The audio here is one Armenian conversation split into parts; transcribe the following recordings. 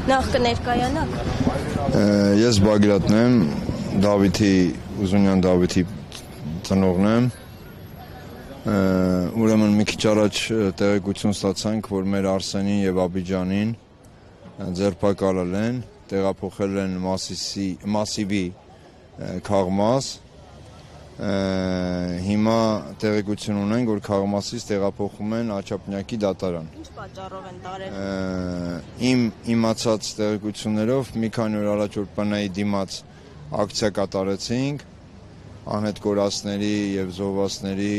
Նախ կներկայանաք։ Ես Բագրատն եմ, Ուզունյան Դավիթի ծնողն եմ։ Ուրեմն մի քիչ առաջ տեղեկություն ստացանք, որ մեր Արսենին եւ Աբիջանին ձերբակալել են, տեղափոխել են Մասիվի Քաղմաս։ Հիմա տեղեկություն ունենք, որ Քաղմասից տեղափոխում են Աչափնյակի դատարան։ Ինչ պատճառով են տարել։ Իմ իմացած տեղեկություններով մի քանի օր առաջ որ ՊՆ-ի դիմաց ակցիա կատարեցինք, անհետ կորածների եւ զոհվածների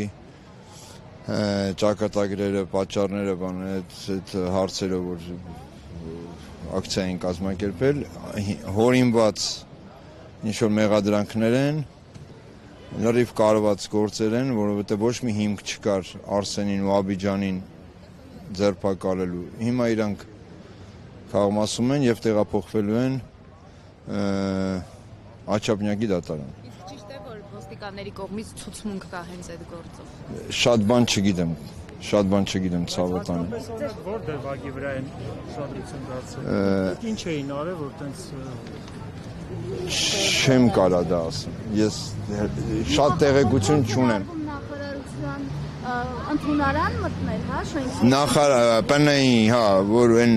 ճակատագրերը, պատճառները, այդ հարցերով որ ակցիա են կազմակերպել, հորինված ինչ որ մեղադրանքներ են, լրիվ կարված գործեր են, որովհետև ոչ մի հիմք չկար Արսենին ու Աբիջանին ձերբակալելու։ Հիմա իրանք Քաղմասում են եւ տեղափոխվելու են Աչափնյակի դատարան։ Իսկ ճիշտ է, որ ոստիկանների կողմից ցուցմունք կա հենց այդ գործով։ Շատ բան չգիտեմ ցավոտան։ Որ դեպքի վրա են շադրություն դարձել։ Ինչ էին արել, որ տենց Չեմ կարա դա ասեմ։ Ես շատ տեղեկություն չունեմ։ Նախարարության ընդունարան մտնել, հա, շենքի։ ՊՆ-ի, հա, որ այն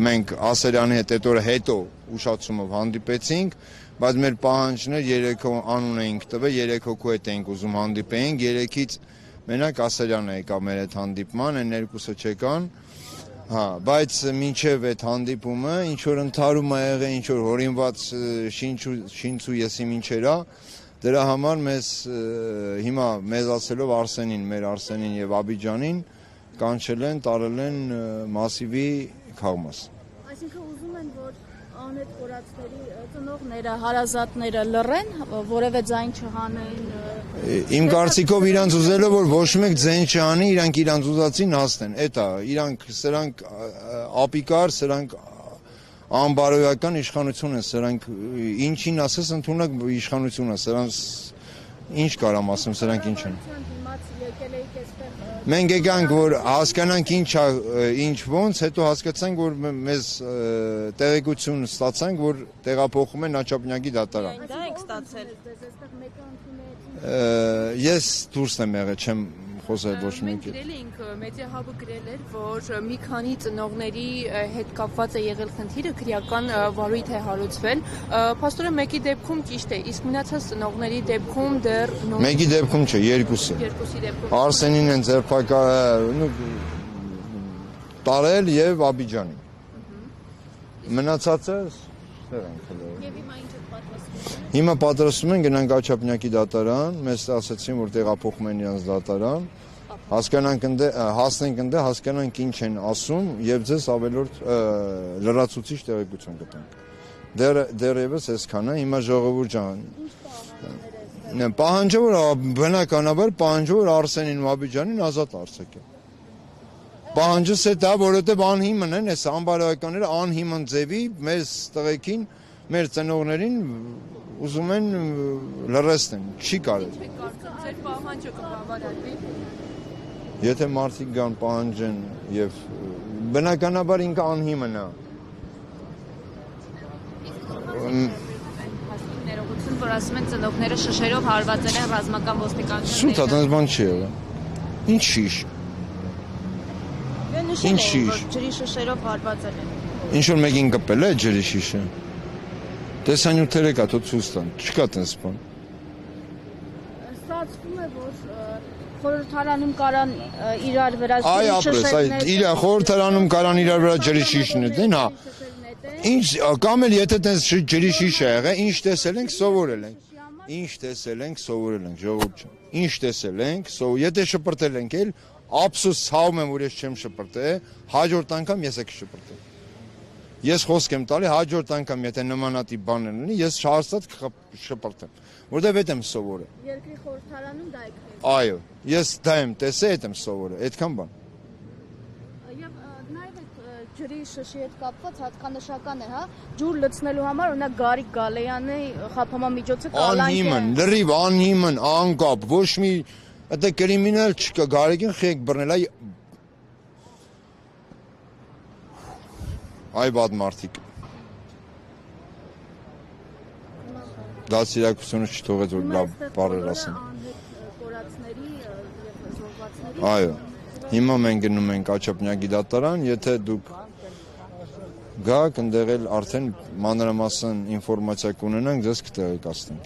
մենք Ասերյանի հետ այդ օրը հետո ուշացումով հանդիպեցինք, բայց մեր պահանջներ 3 անուն էինք տվել, 3 հոգու հետ էինք ուզում հանդիպեինք, 3-ից մենակ Ասերյանը եկավ մեր այդ հանդիպման, այն երկուսը չեկան։ Հա, բայց մինչև այդ հանդիպումը ինչ որ ընթարում ա եղել, ինչ որ հորինված շինցու եսի ինչերա, դրա համար մեզ հիմա մեզ ասելով մեր Արսենին եւ Աբիջանին կանչել են, տարել են Մասիվի Քաղմաս։ Այսինքն ուզում են, որ անհետ կորածների ծնողները, հարազատները լռեն, որևէ ձայն չհանեն։ Իմ կարծիքով իրանց ուզելով որ ոչ մեկ ձայն չանի, իրանք իրանց ուզածին հասնեն։ Էտա, սրանք ապիկար, սրանք անբարոյական իշխանություն են, սրանք ինչին ասես ընդունակ իշխանություն է, սրանց ինչ կարամ ասեմ, սրանք ինչ են։ Մենք եկանք, որ հասկանանք ինչ ոնց, հետո հասկացանք, որ մեզ տեղեկություն ստացանք, որ տեղափոխում են Աչափնյակի դատարան։ Դա եք ստացել։ Ես դուրսն եմ եղել, չեմ խոսել ոչ Մենք գրել էինք, Մեդիահաբը գրել էր, որ մի քանի ծնողների հետ կապված է եղել խնդիրը, քրեական վարույթ է հարուցվել։ Փաստորեն մեկի դեպքում ճիշտ է, իսկ մնացած ծնողների դեպքում դեռ Մեկի դեպքում չէ, երկուսի դեպքում։ Արսենին են տարել եւ Աբիջանին։ Մնացածը Հիմա պատրաստում են գնանք Աչափնյակի դատարան, մեզ ասացին, որ տեղափոխում են իրենց դատարան, հասնենք ընդ, հասկանանք ինչ են ասում եւ ձեզ ավելորդ լրացուցիչ տեղեկություն կտանք։ Դեռևս այսքան է, հիմա ժողովուրդ ջան։ Պահանջը որ բնականաբար պահանջը որ Արսենին ու Աբիջանին ազատ արձակեն։ Պահանջս է դա, որովհետեւ անհիմն են, այս անբարոյականները անհիմն ձևի մեզ տղեկին, մեր ծնողներին ուզում են լրացնել, չի կարելի։ Ձեր պահանջը կբավարարվի։ Եթե մարդիկ գան պահանջեն եւ բնականաբար ինքը անհիմն է։ Ներողություն, որ ասում են ծնողները շշերով հարվածել են ռազմական ոստիկանության։ Սուտ, այդպես բան չի եղել։ Ինչ շիշ։ Նշել են, որ ջրի շշերով հարվածել են։ Ինչ որ մեկին կպել է ջրի շիշը։ Տեսանյութերը կա, թող ցույց տան, չկա տես բան։ Ստացվում է, որ խորհրդարանում կարան իրար վրա Այ ապրես, իր խորհրդարանում կարան իրար վրա ջրի շիշն դեն, հա։ Ինչ կամ էլ եթե տես ջրի շիշ է եղել, ինչ տեսել ենք, սովորել ենք։ Ինչ տեսել ենք, սովորել ենք, ժողովուրդ ջան։ Ինչ տեսել ենք, եթե շպրտել ենք էլ, ափսոս ցավում եմ, որ ես չեմ շպրտել, հաջորդ անգամ ես եք շպրտել։ Ես խոսք եմ տալի հաջորդ անգամ եթե նմանատիպ բաներ լինի, ես հաստատ կշպրտեմ, որտեվ այդ եմ սովորել։ Երկրի խորհրդարանում դա եք։ Այո, ես դա եմ տեսել, այդ եմ սովորել, այդքան բան։ Եվ նաև այդ ջրի շշի հետ կապված հատկանշական է, հա, ջուր լցնելու համար օրինակ Գարիկ Գալեյանի խափամամիջոցը կալանք է։ Անհիմն, լրիվ անհիմն, անկապ, ոչ մի այդ կրիմինալ չկա, Գարիկին խեք բռնել, այ բադ մարդիկ։ դասիրակությունը չթողեց որ լավ բառեր ասեն։ Այո։ Հիմա մենք գնում ենք Աչափնյակի դատարան, եթե դուք գաք ընդեղել արդեն մանրամասն ինֆորմացիա կունենանք, ձեզ կտեղեկացնենք։